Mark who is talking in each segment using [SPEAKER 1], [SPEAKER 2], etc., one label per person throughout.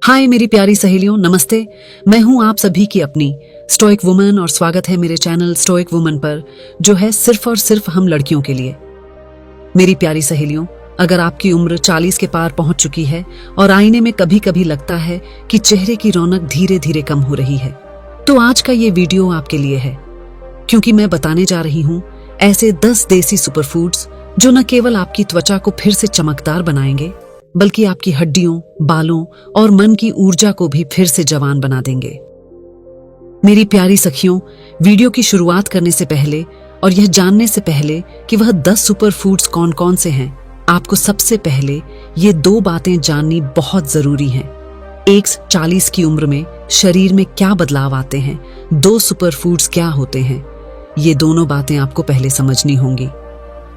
[SPEAKER 1] हाय मेरी प्यारी सहेलियों, नमस्ते। मैं हूं आप सभी की अपनी स्टोइक वुमन और स्वागत है मेरे चैनल स्टोइक वुमन पर, जो है सिर्फ और सिर्फ हम लड़कियों के लिए। मेरी प्यारी सहेलियों, अगर आपकी उम्र 40 के पार पहुंच चुकी है और आईने में कभी कभी लगता है कि चेहरे की रौनक धीरे धीरे कम हो रही है, तो आज का ये वीडियो आपके लिए है, क्योंकि मैं बताने जा रही हूं ऐसे 10 देसी सुपरफूड्स जो न केवल आपकी त्वचा को फिर से चमकदार बनाएंगे, बल्कि आपकी हड्डियों, बालों और मन की ऊर्जा को भी फिर से जवान बना देंगे। मेरी प्यारी सखियों, वीडियो की शुरुआत करने से पहले और यह जानने से पहले कि वह 10 सुपर फूड्स कौन कौन से हैं, आपको सबसे पहले ये 2 बातें जाननी बहुत जरूरी हैं। 40 की उम्र में शरीर में क्या बदलाव आते हैं, 2 सुपर फूड्स क्या होते हैं, ये दोनों बातें आपको पहले समझनी होंगी,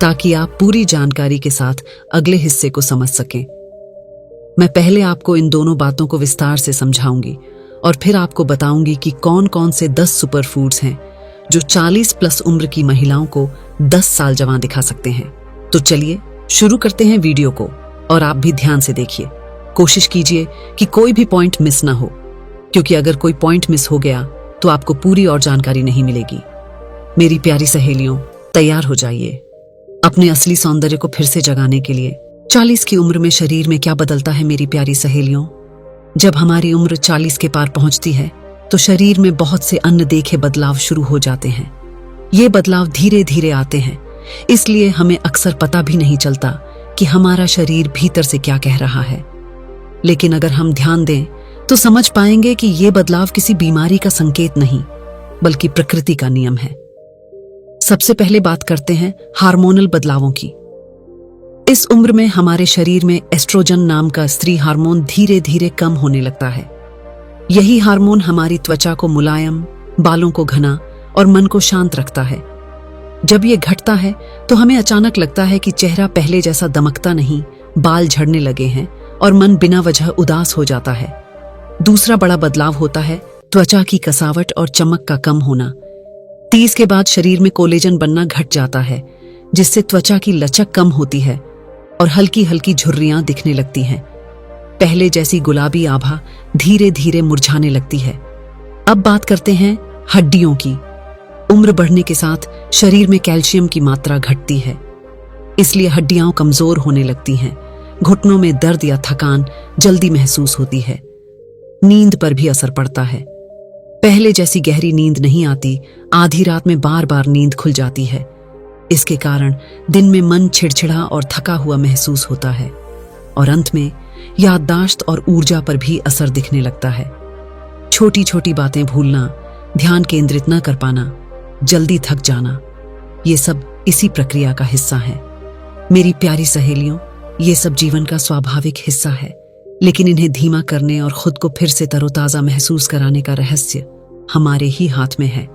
[SPEAKER 1] ताकि आप पूरी जानकारी के साथ अगले हिस्से को समझ सकें। मैं पहले आपको इन दोनों बातों को विस्तार से समझाऊंगी और फिर आपको बताऊंगी कि कौन कौन से 10 सुपर फूड्स हैं जो 40 प्लस उम्र की महिलाओं को 10 साल जवान दिखा सकते हैं। तो चलिए शुरू करते हैं वीडियो को, और आप भी ध्यान से देखिए। कोशिश कीजिए कि कोई भी पॉइंट मिस ना हो, क्योंकि अगर कोई पॉइंट मिस हो गया तो आपको पूरी और जानकारी नहीं मिलेगी। मेरी प्यारी सहेलियों, तैयार हो जाइए अपने असली सौंदर्य को फिर से जगाने के लिए। 40 की उम्र में शरीर में क्या बदलता है मेरी प्यारी सहेलियों? जब हमारी उम्र 40 के पार पहुंचती है तो शरीर में बहुत से अनदेखे बदलाव शुरू हो जाते हैं। ये बदलाव धीरे धीरे आते हैं, इसलिए हमें अक्सर पता भी नहीं चलता कि हमारा शरीर भीतर से क्या कह रहा है। लेकिन अगर हम ध्यान दें तो समझ पाएंगे कि ये बदलाव किसी बीमारी का संकेत नहीं, बल्कि प्रकृति का नियम है। सबसे पहले बात करते हैं हार्मोनल बदलावों की। इस उम्र में हमारे शरीर में एस्ट्रोजन नाम का स्त्री हार्मोन धीरे धीरे कम होने लगता है। यही हार्मोन हमारी त्वचा को मुलायम, बालों को घना और मन को शांत रखता है। जब ये घटता है तो हमें अचानक लगता है कि चेहरा पहले जैसा दमकता नहीं, बाल झड़ने लगे हैं और मन बिना वजह उदास हो जाता है। दूसरा बड़ा बदलाव होता है त्वचा की कसावट और चमक का कम होना। 30 के बाद शरीर में कोलेजन बनना घट जाता है, जिससे त्वचा की लचक कम होती है और हल्की हल्की झुर्रियां दिखने लगती हैं। पहले जैसी गुलाबी आभा धीरे धीरे मुरझाने लगती है। अब बात करते हैं हड्डियों की। उम्र बढ़ने के साथ शरीर में कैल्शियम की मात्रा घटती है, इसलिए हड्डियां कमजोर होने लगती हैं। घुटनों में दर्द या थकान जल्दी महसूस होती है। नींद पर भी असर पड़ता है। पहले जैसी गहरी नींद नहीं आती, आधी रात में बार बार नींद खुल जाती है। इसके कारण दिन में मन चिड़चिड़ा और थका हुआ महसूस होता है, और अंत में याददाश्त और ऊर्जा पर भी असर दिखने लगता है। छोटी छोटी बातें भूलना, ध्यान केंद्रित न कर पाना, जल्दी थक जाना, ये सब इसी प्रक्रिया का हिस्सा है। मेरी प्यारी सहेलियों, ये सब जीवन का स्वाभाविक हिस्सा है, लेकिन इन्हें धीमा करने और खुद को फिर से तरोताजा महसूस कराने का रहस्य हमारे ही हाथ में है।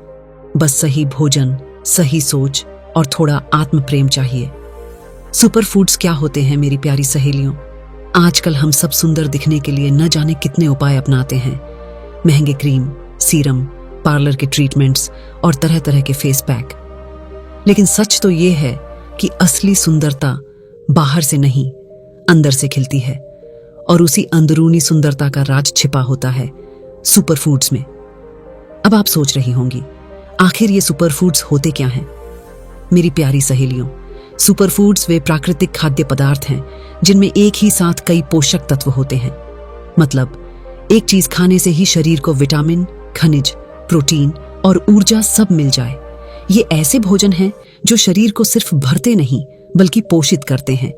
[SPEAKER 1] बस सही भोजन, सही सोच और थोड़ा आत्म प्रेम चाहिए। सुपर फूड्स क्या होते हैं मेरी प्यारी सहेलियों? आजकल हम सब सुंदर दिखने के लिए न जाने कितने उपाय अपनाते हैं। महंगे क्रीम, सीरम, पार्लर के ट्रीटमेंट्स और तरह तरह के फेस पैक। लेकिन सच तो ये है कि असली सुंदरता बाहर से नहीं, अंदर से खिलती है, और उसी अंदरूनी सुंदरता का राज छिपा होता है सुपर फूड्स में। अब आप सोच रही होंगी, आखिर ये सुपर फूड्स होते क्या हैं? मेरी प्यारी सहेलियों, सुपर फूड्स वे प्राकृतिक खाद्य पदार्थ हैं जिनमें एक ही साथ कई पोषक तत्व होते हैं। मतलब एक चीज खाने से ही शरीर को विटामिन, खनिज, प्रोटीन और ऊर्जा सब मिल जाए। ये ऐसे भोजन हैं जो शरीर को सिर्फ भरते नहीं, बल्कि पोषित करते हैं।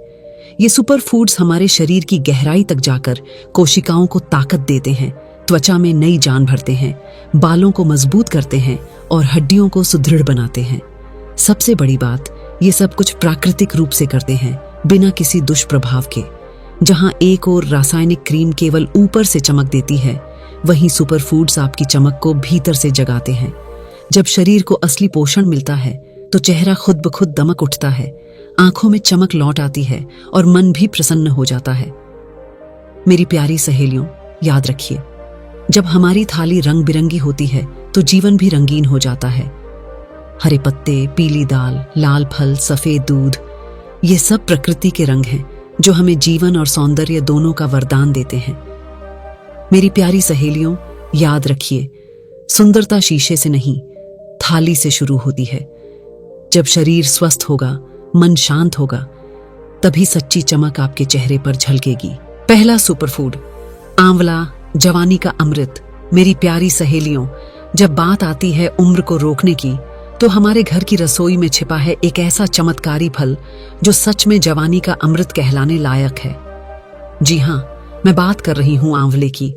[SPEAKER 1] ये सुपर फूड्स हमारे शरीर की गहराई तक जाकर कोशिकाओं को ताकत देते हैं, त्वचा में नई जान भरते हैं, बालों को मजबूत करते हैं और हड्डियों को सुदृढ़ बनाते हैं। सबसे बड़ी बात, ये सब कुछ प्राकृतिक रूप से करते हैं, बिना किसी दुष्प्रभाव के। जहां एक और रासायनिक क्रीम केवल ऊपर से चमक देती है, वहीं सुपर फूड्स आपकी चमक को भीतर से जगाते हैं। जब शरीर को असली पोषण मिलता है तो चेहरा खुद ब खुद दमक उठता है, आंखों में चमक लौट आती है और मन भी प्रसन्न हो जाता है। मेरी प्यारी सहेलियों, याद रखिए, जब हमारी थाली रंग बिरंगी होती है तो जीवन भी रंगीन हो जाता है। हरे पत्ते, पीली दाल, लाल फल, सफेद दूध, ये सब प्रकृति के रंग हैं जो हमें जीवन और सौंदर्य दोनों का वरदान देते हैं। मेरी प्यारी सहेलियों, याद रखिए, सुंदरता शीशे से नहीं, थाली से शुरू होती है। जब शरीर स्वस्थ होगा, मन शांत होगा, तभी सच्ची चमक आपके चेहरे पर झलकेगी। पहला सुपरफूड, आंवला, जवानी का अमृत। मेरी प्यारी सहेलियों, जब बात आती है उम्र को रोकने की, तो हमारे घर की रसोई में छिपा है एक ऐसा चमत्कारी फल जो सच में जवानी का अमृत कहलाने लायक है। जी हाँ, मैं बात कर रही हूँ आंवले की।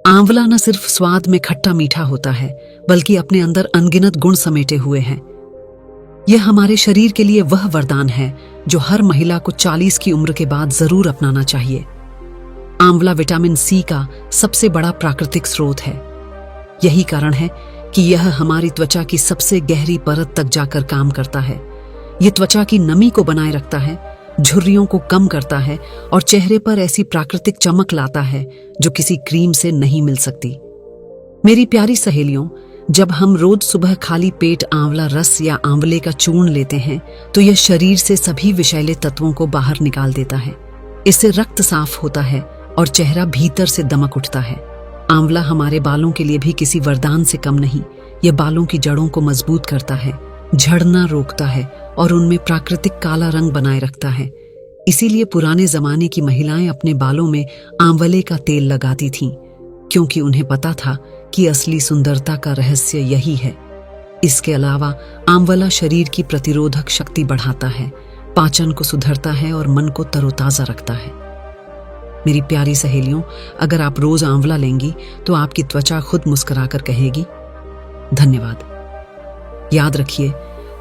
[SPEAKER 1] आंवला न सिर्फ स्वाद में खट्टा मीठा होता है, बल्कि अपने अंदर अनगिनत गुण समेटे हुए हैं। यह हमारे शरीर के लिए वह वरदान है जो हर महिला को 40 की उम्र के बाद जरूर अपनाना चाहिए। आंवला विटामिन सी का सबसे बड़ा प्राकृतिक स्रोत है। यही कारण है कि यह हमारी त्वचा की सबसे गहरी परत तक जाकर काम करता है। यह त्वचा की नमी को बनाए रखता है, झुर्रियों को कम करता है और चेहरे पर ऐसी प्राकृतिक चमक लाता है जो किसी क्रीम से नहीं मिल सकती। मेरी प्यारी सहेलियों, जब हम रोज सुबह खाली पेट आंवला रस या आंवले का चूर्ण लेते हैं, तो यह शरीर से सभी विषैले तत्वों को बाहर निकाल देता है। इससे रक्त साफ होता है और चेहरा भीतर से दमक उठता है। आंवला हमारे बालों के लिए भी किसी वरदान से कम नहीं। यह बालों की जड़ों को मजबूत करता है, झड़ना रोकता है और उनमें प्राकृतिक काला रंग बनाए रखता है। इसीलिए पुराने जमाने की महिलाएं अपने बालों में आंवले का तेल लगाती थीं, क्योंकि उन्हें पता था कि असली सुंदरता का रहस्य यही है। इसके अलावा आंवला शरीर की प्रतिरोधक शक्ति बढ़ाता है, पाचन को सुधरता है और मन को तरोताजा रखता है। मेरी प्यारी सहेलियों, अगर आप रोज आंवला लेंगी तो आपकी त्वचा खुद मुस्कुराकर कहेगी, धन्यवाद। याद रखिए,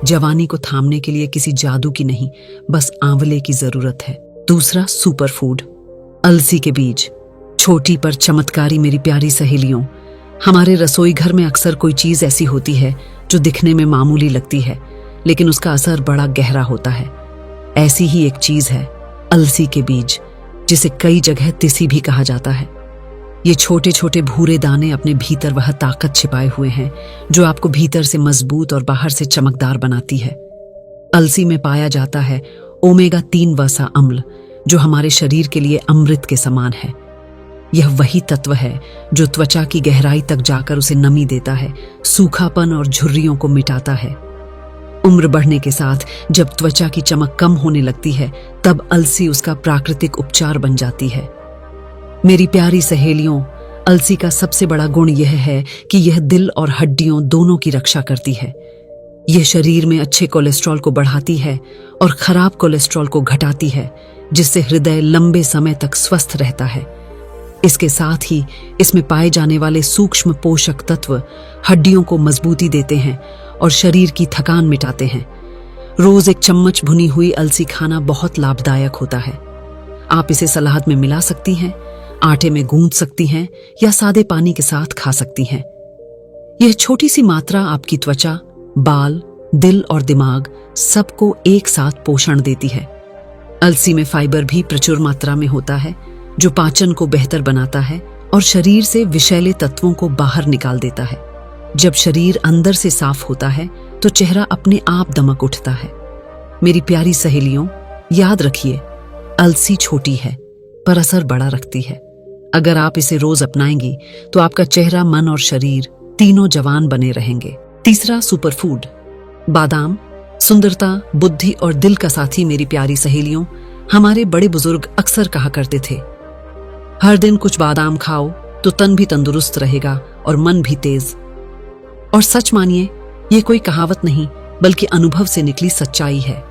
[SPEAKER 1] जवानी को थामने के लिए किसी जादू की नहीं, बस आंवले की जरूरत है। दूसरा सुपरफूड, अलसी के बीज। छोटी पर चमत्कारी मेरी प्यारी सहेलियों, हमारे रसोई घर में अक्सर कोई चीज ऐसी होती है जो दिखने में मामूली लगती है, लेकिन उसका असर बड़ा गहरा होता है। ऐसी ही एक चीज है अलसी के बीज, जिसे कई जगह तिसी भी कहा जाता है। ये छोटे छोटे भूरे दाने अपने भीतर वह ताकत छिपाए हुए हैं जो आपको भीतर से मजबूत और बाहर से चमकदार बनाती है। अलसी में पाया जाता है ओमेगा 3 वसा अम्ल, जो हमारे शरीर के लिए अमृत के समान है। यह वही तत्व है जो त्वचा की गहराई तक जाकर उसे नमी देता है, सूखापन और झुर्रियों को मिटाता है। उम्र बढ़ने के साथ जब त्वचा की चमक कम होने लगती है, तब अलसी उसका प्राकृतिक उपचार बन जाती है। मेरी प्यारी सहेलियों, अलसी का सबसे बड़ा गुण यह है कि यह दिल और हड्डियों दोनों की रक्षा करती है। यह शरीर में अच्छे कोलेस्ट्रॉल को बढ़ाती है और खराब कोलेस्ट्रॉल को घटाती है, जिससे हृदय लंबे समय तक स्वस्थ रहता है। इसके साथ ही इसमें पाए जाने वाले सूक्ष्म पोषक तत्व हड्डियों को मजबूती देते हैं और शरीर की थकान मिटाते हैं। रोज एक चम्मच भुनी हुई अलसी खाना बहुत लाभदायक होता है। आप इसे सलाद में मिला सकती हैं, आटे में गूंथ सकती हैं या सादे पानी के साथ खा सकती हैं। यह छोटी सी मात्रा आपकी त्वचा, बाल, दिल और दिमाग सबको एक साथ पोषण देती है। अलसी में फाइबर भी प्रचुर मात्रा में होता है, जो पाचन को बेहतर बनाता है और शरीर से विषैले तत्वों को बाहर निकाल देता है। जब शरीर अंदर से साफ होता है तो चेहरा अपने आप दमक उठता है। मेरी प्यारी सहेलियों, याद रखिए, अलसी छोटी है पर असर बड़ा रखती है। अगर आप इसे रोज अपनाएंगी तो आपका चेहरा, मन और शरीर तीनों जवान बने रहेंगे। तीसरा सुपरफूड, बादाम। सुंदरता, बुद्धि और दिल का साथी। मेरी प्यारी सहेलियों, हमारे बड़े बुजुर्ग अक्सर कहा करते थे, हर दिन कुछ बादाम खाओ तो तन भी तंदुरुस्त रहेगा और मन भी तेज। और सच मानिए, ये कोई कहावत नहीं बल्कि अनुभव से निकली सच्चाई है।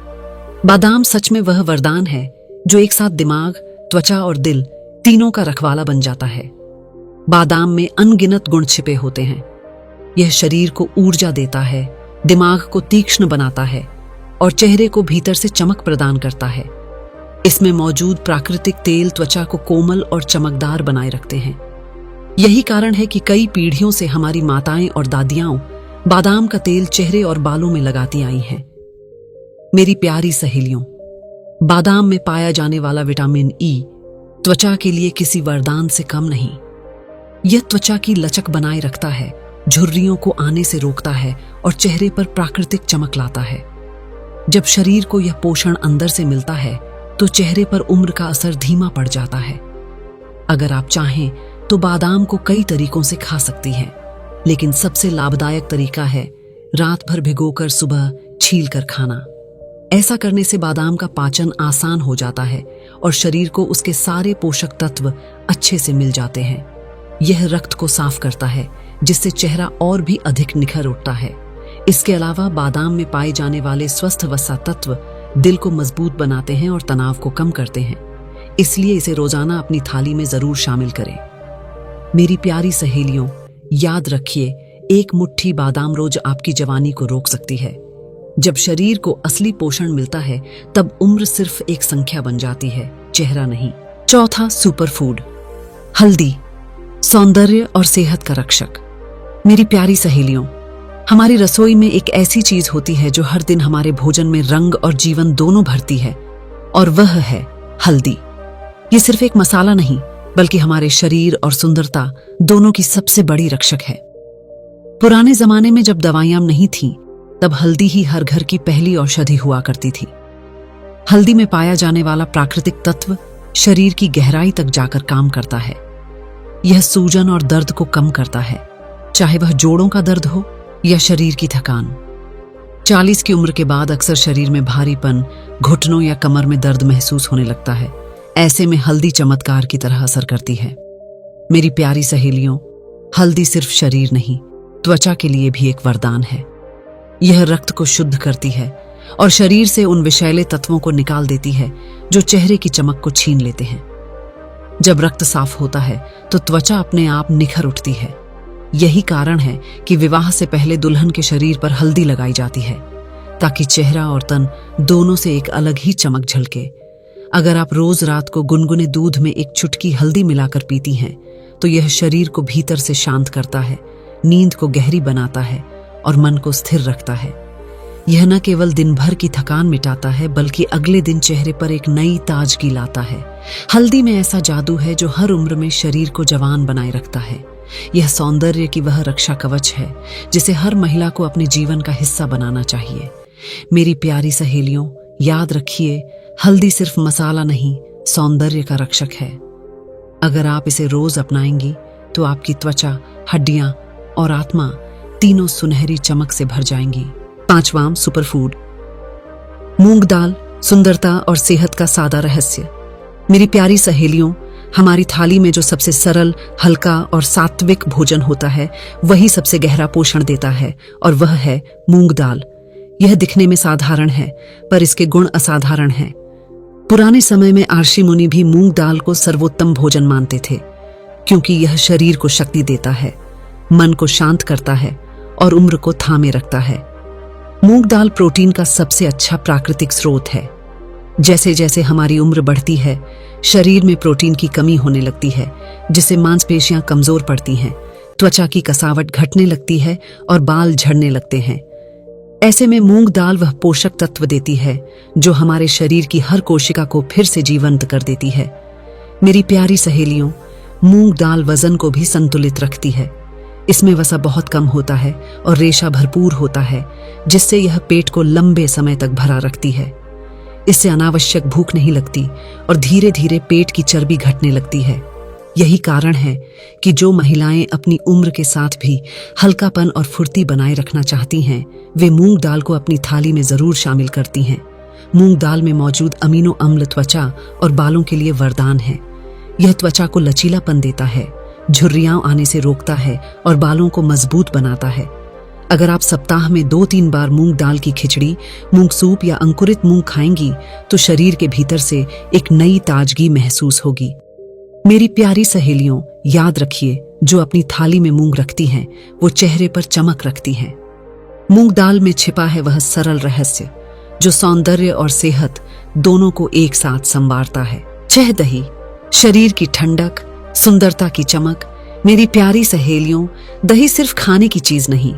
[SPEAKER 1] बादाम सच में वह वरदान है जो एक साथ दिमाग, त्वचा और दिल तीनों का रखवाला बन जाता है। बादाम में अनगिनत गुण छिपे होते हैं। यह शरीर को ऊर्जा देता है, दिमाग को तीक्ष्ण बनाता है और चेहरे को भीतर से चमक प्रदान करता है। इसमें मौजूद प्राकृतिक तेल त्वचा को कोमल और चमकदार बनाए रखते हैं। यही कारण है कि कई पीढ़ियों से हमारी माताएं और दादियां बादाम का तेल चेहरे और बालों में लगाती आई हैं। मेरी प्यारी सहेलियों, बादाम में पाया जाने वाला विटामिन ई त्वचा के लिए किसी वरदान से कम नहीं। यह त्वचा की लचक बनाए रखता है, झुर्रियों को आने से रोकता है और चेहरे पर प्राकृतिक चमक लाता है। जब शरीर को यह पोषण अंदर से मिलता है तो चेहरे पर उम्र का असर धीमा पड़ जाता है। अगर आप चाहें तो बादाम को कई तरीकों से खा सकती हैं, लेकिन सबसे लाभदायक तरीका है रात भर भिगोकर सुबह छील कर खाना। ऐसा करने से बादाम का पाचन आसान हो जाता है और शरीर को उसके सारे पोषक तत्व अच्छे से मिल जाते हैं। यह रक्त को साफ करता है, जिससे चेहरा और भी अधिक निखर उठता है। इसके अलावा बादाम में पाए जाने वाले स्वस्थ वसा तत्व दिल को मजबूत बनाते हैं और तनाव को कम करते हैं। इसलिए इसे रोजाना अपनी थाली में जरूर शामिल करें। मेरी प्यारी सहेलियों, याद रखिए, एक मुट्ठी बादाम रोज आपकी जवानी को रोक सकती है। जब शरीर को असली पोषण मिलता है, तब उम्र सिर्फ एक संख्या बन जाती है, चेहरा नहीं। चौथा, सुपर फूड, हल्दी, सौंदर्य और सेहत का रक्षक। मेरी प्यारी सहेलियों, हमारी रसोई में एक ऐसी चीज होती है जो हर दिन हमारे भोजन में रंग और जीवन दोनों भरती है, और वह है हल्दी। ये सिर्फ एक मसाला नहीं, बल्कि हमारे शरीर और सुंदरता दोनों की सबसे बड़ी रक्षक है। पुराने जमाने में जब दवाइयां नहीं थीं, तब हल्दी ही हर घर की पहली औषधि हुआ करती थी। हल्दी में पाया जाने वाला प्राकृतिक तत्व शरीर की गहराई तक जाकर काम करता है। यह सूजन और दर्द को कम करता है, चाहे वह जोड़ों का दर्द हो या शरीर की थकान। 40 की उम्र के बाद अक्सर शरीर में भारीपन, घुटनों या कमर में दर्द महसूस होने लगता है। ऐसे में हल्दी चमत्कार की तरह असर करती है। मेरी प्यारी सहेलियों, हल्दी सिर्फ शरीर नहीं, त्वचा के लिए भी एक वरदान है। यह रक्त को शुद्ध करती है और शरीर से उन विषैले तत्वों को निकाल देती है जो चेहरे की चमक को छीन लेते हैं। जब रक्त साफ होता है तो त्वचा अपने आप निखर उठती है। यही कारण है कि विवाह से पहले दुल्हन के शरीर पर हल्दी लगाई जाती है, ताकि चेहरा और तन दोनों से एक अलग ही चमक झलके। अगर आप रोज रात को गुनगुने दूध में एक चुटकी हल्दी मिलाकर पीती हैं, तो यह शरीर को भीतर से शांत करता है, नींद को गहरी बनाता है और मन को स्थिर रखता है। यह न केवल दिन भर की थकान मिटाता है, बल्कि अगले दिन चेहरे पर एक नई ताजगी लाता है। हल्दी में ऐसा जादू है जो हर उम्र में शरीर को जवान बनाए रखता है। यह सौंदर्य की वह रक्षा कवच है जिसे हर महिला को अपने जीवन का हिस्सा बनाना चाहिए। मेरी प्यारी सहेलियों, याद रखिए, हल्दी सिर्फ मसाला नहीं, सौंदर्य का रक्षक है। अगर आप इसे रोज अपनाएंगी तो आपकी त्वचा, हड्डियां और आत्मा तीनों सुनहरी चमक से भर जाएंगी। पांचवां, सुपर फूड, मूंग दाल, सुंदरता और सेहत का सादा रहस्य। मेरी प्यारी सहेलियों, हमारी थाली में जो सबसे सरल, हल्का और सात्विक भोजन होता है, वही सबसे गहरा पोषण देता है, और वह है मूंग दाल। यह दिखने में साधारण है, पर इसके गुण असाधारण हैं। पुराने समय में ऋषि मुनि भी मूंग दाल को सर्वोत्तम भोजन मानते थे, क्योंकि यह शरीर को शक्ति देता है, मन को शांत करता है और उम्र को थामे रखता है। मूंग दाल प्रोटीन का सबसे अच्छा प्राकृतिक स्रोत है। जैसे जैसे हमारी उम्र बढ़ती है, शरीर में प्रोटीन की कमी होने लगती है, जिससे मांसपेशियां कमजोर पड़ती हैं, त्वचा की कसावट घटने लगती है और बाल झड़ने लगते हैं। ऐसे में मूंग दाल वह पोषक तत्व देती है जो हमारे शरीर की हर कोशिका को फिर से जीवंत कर देती है। मेरी प्यारी सहेलियों, मूंग दाल वजन को भी संतुलित रखती है। इसमें वसा बहुत कम होता है और रेशा भरपूर होता है, जिससे यह पेट को लंबे समय तक भरा रखती है। इससे अनावश्यक भूख नहीं लगती और धीरे धीरे पेट की चर्बी घटने लगती है। यही कारण है कि जो महिलाएं अपनी उम्र के साथ भी हल्कापन और फुर्ती बनाए रखना चाहती हैं, वे मूंग दाल को अपनी थाली में जरूर शामिल करती हैं। मूंग दाल में मौजूद अमीनो अम्ल त्वचा और बालों के लिए वरदान है। यह त्वचा को लचीलापन देता है, झुर्रियां आने से रोकता है और बालों को मजबूत बनाता है। अगर आप सप्ताह में 2-3 बार मूंग दाल की खिचड़ी, मूंग सूप या अंकुरित मूंग खाएंगी, तो शरीर के भीतर से एक नई ताजगी महसूस होगी। मेरी प्यारी सहेलियों, याद रखिए, जो अपनी थाली में मूंग रखती हैं, वो चेहरे पर चमक रखती हैं। मूंग दाल में छिपा है वह सरल रहस्य जो सौंदर्य और सेहत दोनों को एक साथ संवारता है। 6 दही, शरीर की ठंडक, सुंदरता की चमक। मेरी प्यारी सहेलियों, दही सिर्फ खाने की चीज नहीं,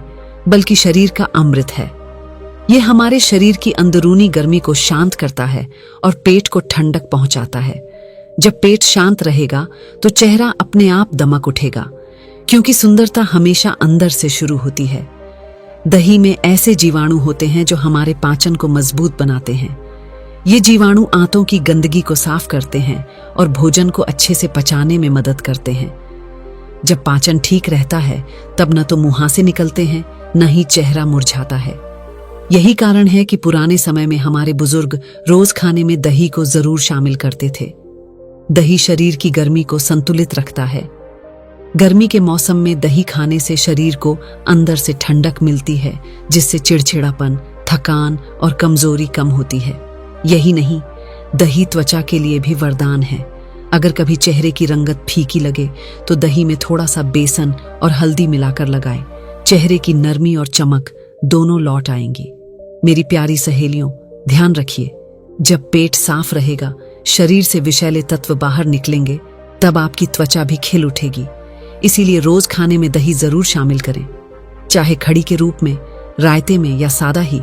[SPEAKER 1] बल्कि शरीर का अमृत है। यह हमारे शरीर की अंदरूनी गर्मी को शांत करता है और पेट को ठंडक पहुंचाता है। जब पेट शांत रहेगा तो चेहरा अपने आप दमक उठेगा, क्योंकि सुंदरता हमेशा अंदर से शुरू होती है। दही में ऐसे जीवाणु होते हैं जो हमारे पाचन को मजबूत बनाते हैं। ये जीवाणु आंतों की गंदगी को साफ करते हैं और भोजन को अच्छे से पचाने में मदद करते हैं। जब पाचन ठीक रहता है तब न तो मुहासे निकलते हैं, न ही चेहरा मुरझाता है। यही कारण है कि पुराने समय में हमारे बुजुर्ग रोज खाने में दही को जरूर शामिल करते थे। दही शरीर की गर्मी को संतुलित रखता है। गर्मी के मौसम में दही खाने से शरीर को अंदर से ठंडक मिलती है, जिससे चिड़चिड़ापन, थकान और कमजोरी कम होती है। यही नहीं, दही त्वचा के लिए भी वरदान है। अगर कभी चेहरे की रंगत फीकी लगे तो दही में थोड़ा सा बेसन और हल्दी मिलाकर लगाएं। चेहरे की नरमी और चमक दोनों लौट आएंगी। मेरी प्यारी सहेलियों, ध्यान रखिए, जब पेट साफ रहेगा, शरीर से विषैले तत्व बाहर निकलेंगे, तब आपकी त्वचा भी खिल उठेगी। इसीलिए रोज खाने में दही जरूर शामिल करें, चाहे खड़ी के रूप में, रायते में या सादा ही।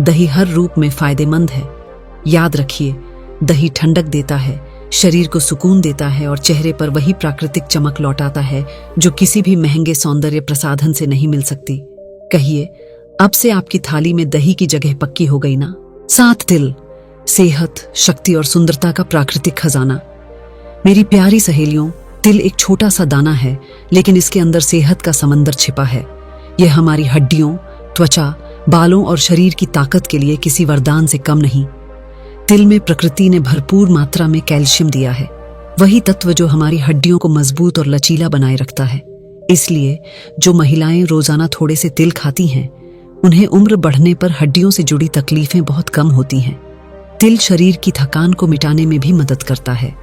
[SPEAKER 1] दही हर रूप में फायदेमंद है। याद रखिए, दही ठंडक देता है, शरीर को सुकून देता है और चेहरे पर वही प्राकृतिक चमक लौटाता है जो किसी भी महंगे सौंदर्य प्रसाधन से नहीं मिल सकती। कहिए, अब से आपकी थाली में दही की जगह पक्की हो गई ना। 7 तिल, सेहत, शक्ति और सुंदरता का प्राकृतिक खजाना। मेरी प्यारी सहेलियों, तिल एक छोटा सा दाना है, लेकिन इसके अंदर सेहत का समंदर छिपा है। यह हमारी हड्डियों, त्वचा, बालों और शरीर की ताकत के लिए किसी वरदान से कम नहीं। तिल में प्रकृति ने भरपूर मात्रा में कैल्शियम दिया है, वही तत्व जो हमारी हड्डियों को मजबूत और लचीला बनाए रखता है। इसलिए जो महिलाएं रोजाना थोड़े से तिल खाती हैं, उन्हें उम्र बढ़ने पर हड्डियों से जुड़ी तकलीफें बहुत कम होती हैं। तिल शरीर की थकान को मिटाने में भी मदद करता है।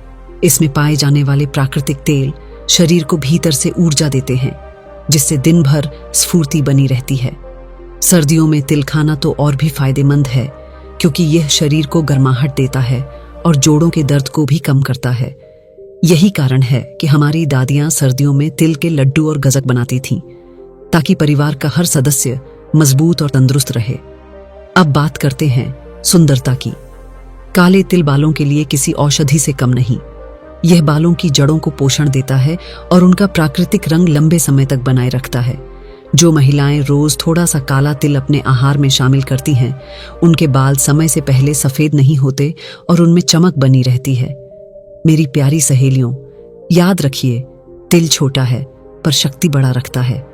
[SPEAKER 1] इसमें पाए जाने वाले प्राकृतिक तेल शरीर को भीतर से ऊर्जा देते हैं, जिससे दिन भर स्फूर्ति बनी रहती है। सर्दियों में तिल खाना तो और भी फायदेमंद है, क्योंकि यह शरीर को गर्माहट देता है और जोड़ों के दर्द को भी कम करता है। यही कारण है कि हमारी दादियां सर्दियों में तिल के लड्डू और गजक बनाती थीं, ताकि परिवार का हर सदस्य मजबूत और तंदुरुस्त रहे। अब बात करते हैं सुंदरता की। काले तिल बालों के लिए किसी औषधि से कम नहीं। यह बालों की जड़ों को पोषण देता है और उनका प्राकृतिक रंग लंबे समय तक बनाए रखता है। जो महिलाएं रोज थोड़ा सा काला तिल अपने आहार में शामिल करती हैं, उनके बाल समय से पहले सफेद नहीं होते और उनमें चमक बनी रहती है। मेरी प्यारी सहेलियों, याद रखिए, तिल छोटा है पर शक्ति बड़ा रखता है।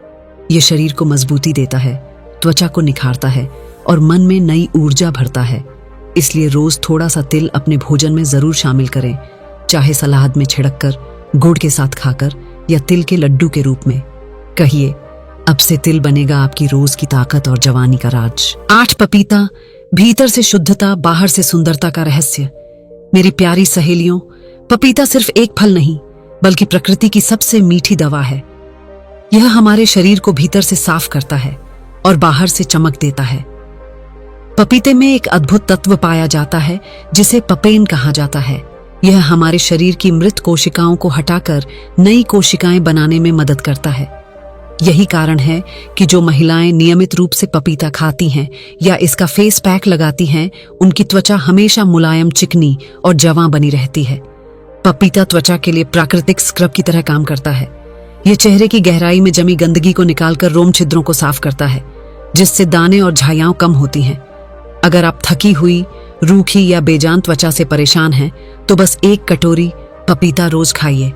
[SPEAKER 1] यह शरीर को मजबूती देता है, त्वचा को निखारता है और मन में नई ऊर्जा भरता है। इसलिए रोज थोड़ा सा तिल अपने भोजन में जरूर शामिल करें, चाहे सलाद में छिड़क कर, गुड़ के साथ खाकर या तिल के लड्डू के रूप में। कहिए, अब से तिल बनेगा आपकी रोज की ताकत और जवानी का राज। 8 पपीता, भीतर से शुद्धता, बाहर से सुंदरता का रहस्य। मेरी प्यारी सहेलियों, पपीता सिर्फ एक फल नहीं, बल्कि प्रकृति की सबसे मीठी दवा है। यह हमारे शरीर को भीतर से साफ करता है और बाहर से चमक देता है। पपीते में एक अद्भुत तत्व पाया जाता है, जिसे पपेन कहा जाता है। यह हमारे शरीर की मृत कोशिकाओं को हटाकर नई कोशिकाएं बनाने में मदद करता है। यही कारण है कि जो महिलाएं नियमित रूप से पपीता खाती हैं या इसका फेस पैक लगाती हैं, उनकी त्वचा हमेशा मुलायम, चिकनी और जवां बनी रहती है। पपीता त्वचा के लिए प्राकृतिक स्क्रब की तरह काम करता है। यह चेहरे की गहराई में जमी गंदगी को निकालकर रोम छिद्रों को साफ करता है, जिससे दाने और झाइयां कम होती हैं। अगर आप थकी हुई, रूखी या बेजान त्वचा से परेशान हैं, तो बस 1 कटोरी पपीता रोज खाइए।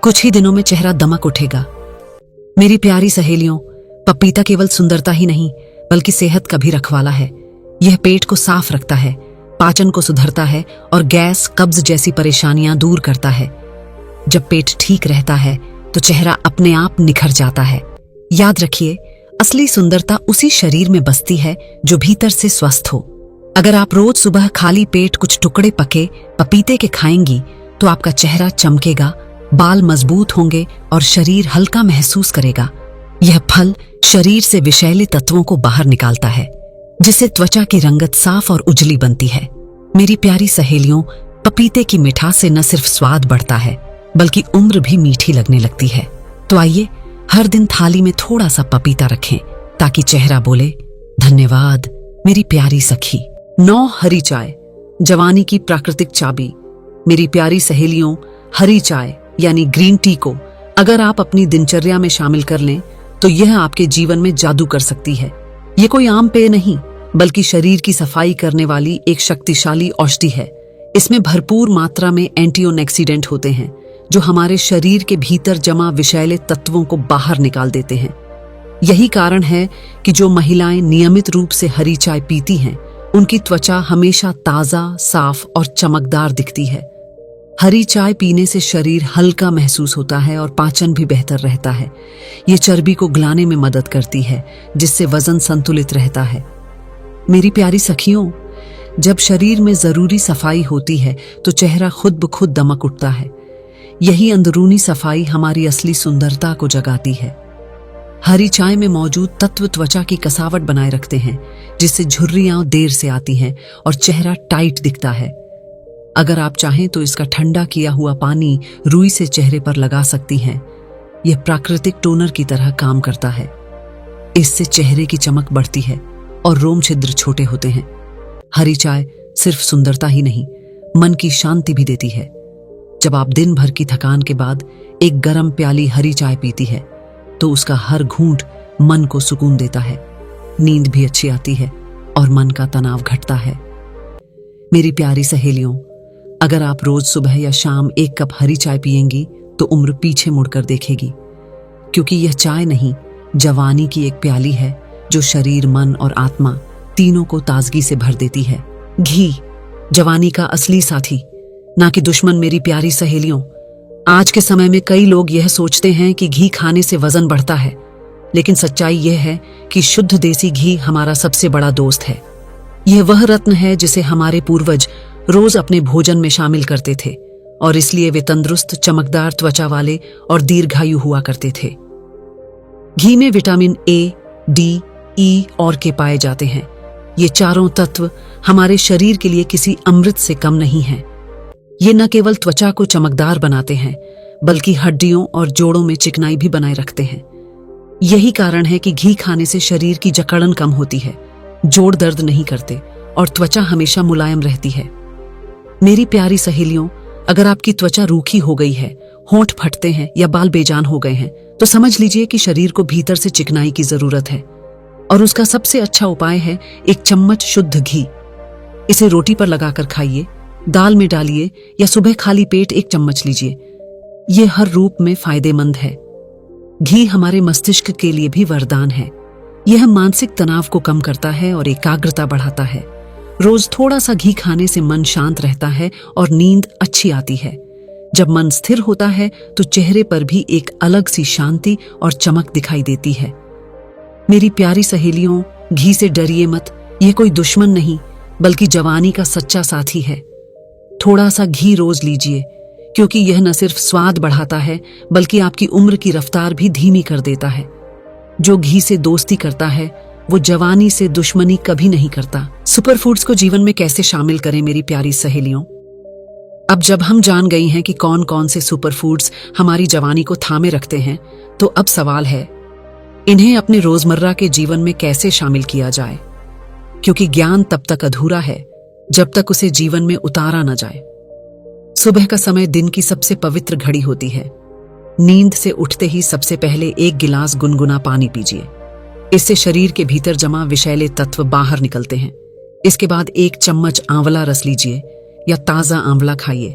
[SPEAKER 1] कुछ ही दिनों में चेहरा दमक उठेगा। मेरी प्यारी सहेलियों, पपीता केवल सुंदरता ही नहीं, बल्कि सेहत का भी रखवाला है। यह पेट को साफ रखता है, पाचन को सुधारता है और गैस, कब्ज जैसी परेशानियां दूर करता है। जब पेट ठीक रहता है तो चेहरा अपने आप निखर जाता है। याद रखिए, असली सुंदरता उसी शरीर में बसती है जो भीतर से स्वस्थ हो। अगर आप रोज सुबह खाली पेट कुछ टुकड़े पके पपीते के खाएंगी, तो आपका चेहरा चमकेगा, बाल मजबूत होंगे और शरीर हल्का महसूस करेगा। यह फल शरीर से विषैले तत्वों को बाहर निकालता है, जिससे त्वचा की रंगत साफ और उजली बनती है। मेरी प्यारी सहेलियों, पपीते की मिठास से न सिर्फ स्वाद बढ़ता है, बल्कि उम्र भी मीठी लगने लगती है। तो आइए, हर दिन थाली में थोड़ा सा पपीता रखें, ताकि चेहरा बोले, धन्यवाद मेरी प्यारी सखी। 9 हरी चाय, जवानी की प्राकृतिक चाबी। मेरी प्यारी सहेलियों, हरी चाय यानी ग्रीन टी को अगर आप अपनी दिनचर्या में शामिल कर लें, तो यह आपके जीवन में जादू कर सकती है। ये कोई आम पेय नहीं, बल्कि शरीर की सफाई करने वाली एक शक्तिशाली औषधि है। इसमें भरपूर मात्रा में एंटीऑक्सीडेंट होते हैं, जो हमारे शरीर के भीतर जमा विषैले तत्वों को बाहर निकाल देते हैं। यही कारण है कि जो महिलाएं नियमित रूप से हरी चाय पीती हैं, उनकी त्वचा हमेशा ताजा, साफ और चमकदार दिखती है। हरी चाय पीने से शरीर हल्का महसूस होता है और पाचन भी बेहतर रहता है। ये चर्बी को गलाने में मदद करती है, जिससे वजन संतुलित रहता है। मेरी प्यारी सखियों, जब शरीर में जरूरी सफाई होती है तो चेहरा खुद ब खुद दमक उठता है। यही अंदरूनी सफाई हमारी असली सुंदरता को जगाती है। हरी चाय में मौजूद तत्व त्वचा की कसावट बनाए रखते हैं, जिससे झुर्रियां देर से आती हैं और चेहरा टाइट दिखता है। अगर आप चाहें तो इसका ठंडा किया हुआ पानी रुई से चेहरे पर लगा सकती हैं। यह प्राकृतिक टोनर की तरह काम करता है। इससे चेहरे की चमक बढ़ती है और रोम छिद्र छोटे होते हैं। हरी चाय सिर्फ सुंदरता ही नहीं, मन की शांति भी देती है। जब आप दिन भर की थकान के बाद एक गर्म प्याली हरी चाय पीती है, तो उसका हर घूंट मन को सुकून देता है। नींद भी अच्छी आती है और मन का तनाव घटता है। मेरी प्यारी सहेलियों, अगर आप रोज सुबह या शाम एक कप हरी चाय पिएंगी तो उम्र पीछे मुड़कर देखेगी, क्योंकि यह चाय नहीं, जवानी की एक प्याली है जो शरीर, मन और आत्मा तीनों को ताजगी से भर देती है। घी, जवानी का असली साथी, ना कि दुश्मन। मेरी प्यारी सहेलियों, आज के समय में कई लोग यह सोचते हैं कि घी खाने से वजन बढ़ता है, लेकिन सच्चाई यह है कि शुद्ध देसी घी हमारा सबसे बड़ा दोस्त है। यह वह रत्न है जिसे हमारे पूर्वज रोज अपने भोजन में शामिल करते थे और इसलिए वे तंदुरुस्त, चमकदार त्वचा वाले और दीर्घायु हुआ करते थे। घी में विटामिन ए, डी, ई और के पाए जाते हैं। ये चारों तत्व हमारे शरीर के लिए किसी अमृत से कम नहीं हैं। ये न केवल त्वचा को चमकदार बनाते हैं, बल्कि हड्डियों और जोड़ों में चिकनाई भी बनाए रखते हैं। यही कारण है कि घी खाने से शरीर की जकड़न कम होती है, जोड़ दर्द नहीं करते और त्वचा हमेशा मुलायम रहती है। मेरी प्यारी सहेलियों, अगर आपकी त्वचा रूखी हो गई है, होंठ फटते हैं या बाल बेजान हो गए हैं, तो समझ लीजिए कि शरीर को भीतर से चिकनाई की जरूरत है। और उसका सबसे अच्छा उपाय है एक चम्मच शुद्ध घी। इसे रोटी पर लगाकर खाइए, दाल में डालिए या सुबह खाली पेट एक चम्मच लीजिए। यह हर रूप में फायदेमंद है। घी हमारे मस्तिष्क के लिए भी वरदान है। यह मानसिक तनाव को कम करता है और एकाग्रता बढ़ाता है। रोज थोड़ा सा घी खाने से मन शांत रहता है और नींद अच्छी आती है। जब मन स्थिर होता है तो चेहरे पर भी एक अलग सी शांति और चमक दिखाई देती है। मेरी प्यारी सहेलियों, घी से डरिए मत। यह कोई दुश्मन नहीं, बल्कि जवानी का सच्चा साथी है। थोड़ा सा घी रोज लीजिए, क्योंकि यह न सिर्फ स्वाद बढ़ाता है, बल्कि आपकी उम्र की रफ्तार भी धीमी कर देता है। जो घी से दोस्ती करता है, वो जवानी से दुश्मनी कभी नहीं करता। सुपर फूड्स को जीवन में कैसे शामिल करें मेरी प्यारी सहेलियों? अब जब हम जान गई हैं कि कौन कौन से सुपर फूड्स हमारी जवानी को थामे रखते हैं, तो अब सवाल है इन्हें अपने रोजमर्रा के जीवन में कैसे शामिल किया जाए, क्योंकि ज्ञान तब तक अधूरा है जब तक उसे जीवन में उतारा न जाए। सुबह का समय दिन की सबसे पवित्र घड़ी होती है। नींद से उठते ही सबसे पहले एक गिलास गुनगुना पानी पीजिए। इससे शरीर के भीतर जमा विषैले तत्व बाहर निकलते हैं। इसके बाद एक चम्मच आंवला रस लीजिए या ताजा आंवला खाइए।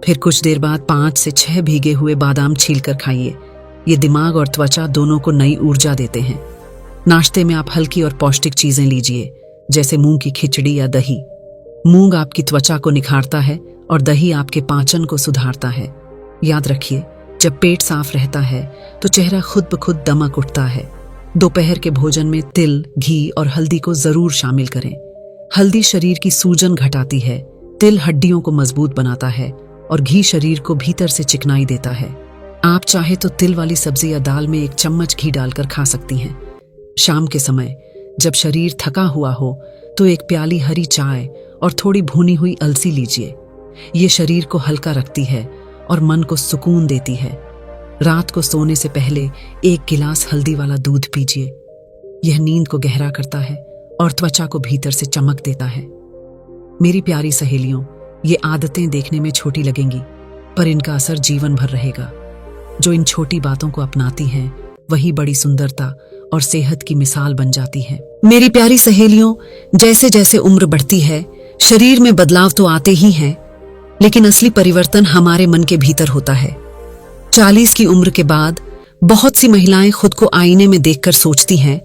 [SPEAKER 1] फिर कुछ देर बाद 5 से 6 भीगे हुए बादाम छीलकर खाइए। ये दिमाग और त्वचा दोनों को नई ऊर्जा देते हैं। नाश्ते में आप हल्की और पौष्टिक चीजें लीजिए, जैसे मूंग की खिचड़ी या दही। मूंग आपकी त्वचा को निखारता है और दही आपके पाचन को सुधारता है। याद रखिए, जब पेट साफ रहता है तो चेहरा खुद ब खुद दमक उठता है। दोपहर के भोजन में तिल, घी और हल्दी को जरूर शामिल करें। हल्दी शरीर की सूजन घटाती है, तिल हड्डियों को मजबूत बनाता है और घी शरीर को भीतर से चिकनाई देता है। आप चाहे तो तिल वाली सब्जी या दाल में 1 चम्मच घी डालकर खा सकती हैं। शाम के समय जब शरीर थका हुआ हो तो 1 प्याली हरी चाय और थोड़ी भुनी हुई अलसी लीजिए। ये शरीर को हल्का रखती है और मन को सुकून देती है। रात को सोने से पहले 1 गिलास हल्दी वाला दूध पीजिए। यह नींद को गहरा करता है और त्वचा को भीतर से चमक देता है। मेरी प्यारी सहेलियों, ये आदतें देखने में छोटी लगेंगी, पर इनका असर जीवन भर रहेगा। जो इन छोटी बातों को अपनाती हैं, वही बड़ी सुंदरता और सेहत की मिसाल बन जाती है। मेरी प्यारी सहेलियों, जैसे जैसे उम्र बढ़ती है, शरीर में बदलाव तो आते ही हैं, लेकिन असली परिवर्तन हमारे मन के भीतर होता है। 40 की उम्र के बाद बहुत सी महिलाएं खुद को आईने में देखकर सोचती हैं,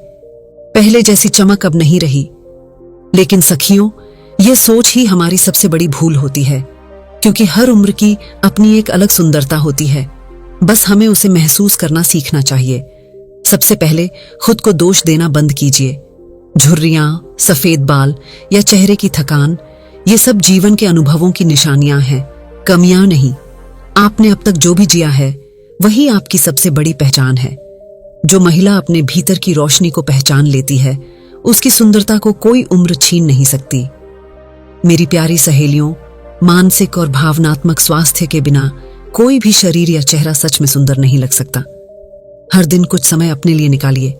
[SPEAKER 1] पहले जैसी चमक अब नहीं रही। लेकिन सखियों, यह सोच ही हमारी सबसे बड़ी भूल होती है, क्योंकि हर उम्र की अपनी एक अलग सुंदरता होती है। बस हमें उसे महसूस करना सीखना चाहिए। सबसे पहले खुद को दोष देना बंद कीजिए। झुर्रियां, सफेद बाल या चेहरे की थकान, ये सब जीवन के अनुभवों की निशानियां हैं, कमियां नहीं। आपने अब तक जो भी जिया है वही आपकी सबसे बड़ी पहचान है। जो महिला अपने भीतर की रोशनी को पहचान लेती है, उसकी सुंदरता को कोई उम्र छीन नहीं सकती। मेरी प्यारी सहेलियों, मानसिक और भावनात्मक स्वास्थ्य के बिना कोई भी शरीर या चेहरा सच में सुंदर नहीं लग सकता। हर दिन कुछ समय अपने लिए निकालिए,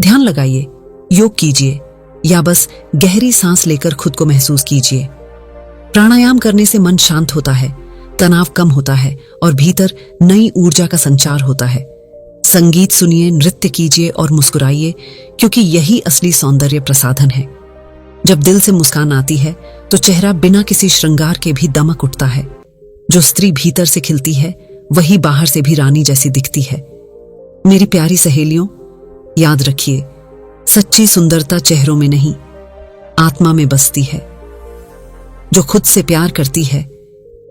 [SPEAKER 1] ध्यान लगाइए, योग कीजिए या बस गहरी सांस लेकर खुद को महसूस कीजिए। प्राणायाम करने से मन शांत होता है, तनाव कम होता है और भीतर नई ऊर्जा का संचार होता है। संगीत सुनिए, नृत्य कीजिए और मुस्कुराइए, क्योंकि यही असली सौंदर्य प्रसाधन है। जब दिल से मुस्कान आती है तो चेहरा बिना किसी श्रृंगार के भी दमक उठता है। जो स्त्री भीतर से खिलती है वही बाहर से भी रानी जैसी दिखती है। मेरी प्यारी सहेलियों, याद रखिए, सच्ची सुंदरता चेहरों में नहीं, आत्मा में बसती है। जो खुद से प्यार करती है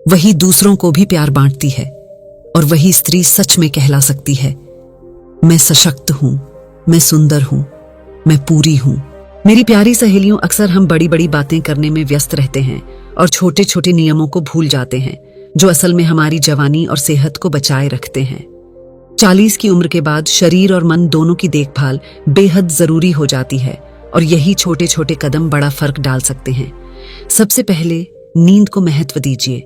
[SPEAKER 1] वही दूसरों को भी प्यार बांटती है, और वही स्त्री सच में कहला सकती है, मैं सशक्त हूं, मैं सुंदर हूं, मैं पूरी हूं। मेरी प्यारी सहेलियों, अक्सर हम बड़ी बड़ी बातें करने में व्यस्त रहते हैं और छोटे छोटे नियमों को भूल जाते हैं, जो असल में हमारी जवानी और सेहत को बचाए रखते हैं। 40 की उम्र के बाद शरीर और मन दोनों की देखभाल बेहद जरूरी हो जाती है, और यही छोटे छोटे कदम बड़ा फर्क डाल सकते हैं। सबसे पहले नींद को महत्व दीजिए।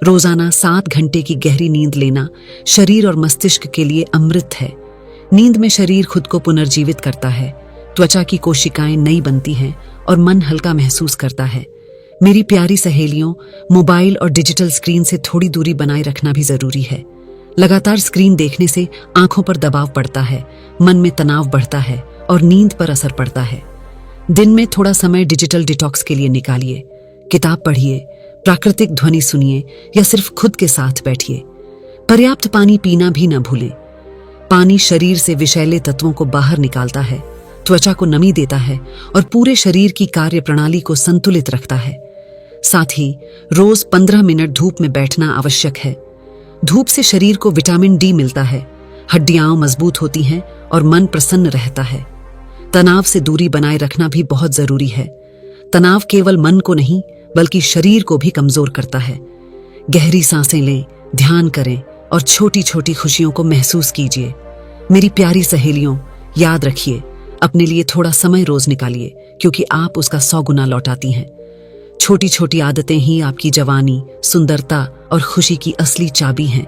[SPEAKER 1] रोजाना 7 घंटे की गहरी नींद लेना शरीर और मस्तिष्क के लिए अमृत है। नींद में शरीर खुद को पुनर्जीवित करता है, त्वचा की कोशिकाएं नई बनती हैं और मन हल्का महसूस करता है। मेरी प्यारी सहेलियों, मोबाइल और डिजिटल स्क्रीन से थोड़ी दूरी बनाए रखना भी जरूरी है। लगातार स्क्रीन देखने से आंखों पर दबाव पड़ता है, मन में तनाव बढ़ता है और नींद पर असर पड़ता है। दिन में थोड़ा समय डिजिटल डिटॉक्स के लिए निकालिए। किताब पढ़िए, प्राकृतिक ध्वनि सुनिए या सिर्फ खुद के साथ बैठिए। पर्याप्त पानी पीना भी न भूलें। पानी शरीर से विषैले तत्वों को बाहर निकालता है, त्वचा को नमी देता है और पूरे शरीर की कार्य प्रणाली को संतुलित रखता है। साथ ही रोज 15 मिनट धूप में बैठना आवश्यक है। धूप से शरीर को विटामिन डी मिलता है, हड्डियां मजबूत होती हैं और मन प्रसन्न रहता है। तनाव से दूरी बनाए रखना भी बहुत जरूरी है। तनाव केवल मन को नहीं बल्कि शरीर को भी कमजोर करता है। गहरी सांसें लें, ध्यान करें और छोटी छोटी खुशियों को महसूस कीजिए। मेरी प्यारी सहेलियों, याद रखिए, अपने लिए थोड़ा समय रोज निकालिए, क्योंकि आप उसका 100 गुना लौटाती हैं। छोटी छोटी आदतें ही आपकी जवानी, सुंदरता और खुशी की असली चाबी हैं।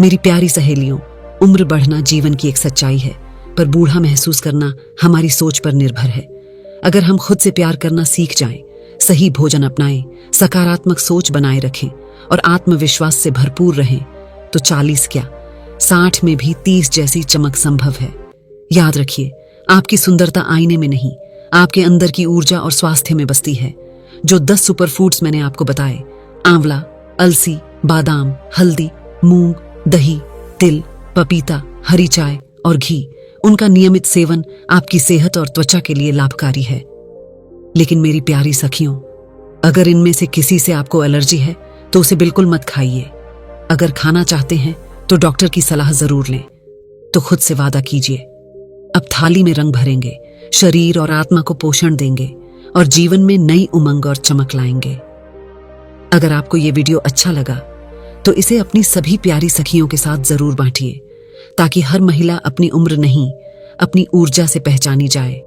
[SPEAKER 1] मेरी प्यारी सहेलियों, उम्र बढ़ना जीवन की एक सच्चाई है, पर बूढ़ा महसूस करना हमारी सोच पर निर्भर है। अगर हम खुद से प्यार करना सीख जाएं, सही भोजन अपनाएं, सकारात्मक सोच बनाए रखें और आत्मविश्वास से भरपूर रहें, तो 40 क्या 60 में भी 30 जैसी चमक संभव है। याद रखिए, आपकी सुंदरता आईने में नहीं, आपके अंदर की ऊर्जा और स्वास्थ्य में बसती है। जो 10 सुपर फूड्स मैंने आपको बताए, आंवला, अलसी, बादाम, हल्दी, मूंग, दही, तिल, पपीता, हरी चाय और घी, उनका नियमित सेवन आपकी सेहत और त्वचा के लिए लाभकारी है। लेकिन मेरी प्यारी सखियों, अगर इनमें से किसी से आपको एलर्जी है तो उसे बिल्कुल मत खाइए। अगर खाना चाहते हैं तो डॉक्टर की सलाह जरूर लें। तो खुद से वादा कीजिए, अब थाली में रंग भरेंगे, शरीर और आत्मा को पोषण देंगे और जीवन में नई उमंग और चमक लाएंगे। अगर आपको ये वीडियो अच्छा लगा तो इसे अपनी सभी प्यारी सखियों के साथ जरूर बांटिए, ताकि हर महिला अपनी उम्र नहीं, अपनी ऊर्जा से पहचानी जाए।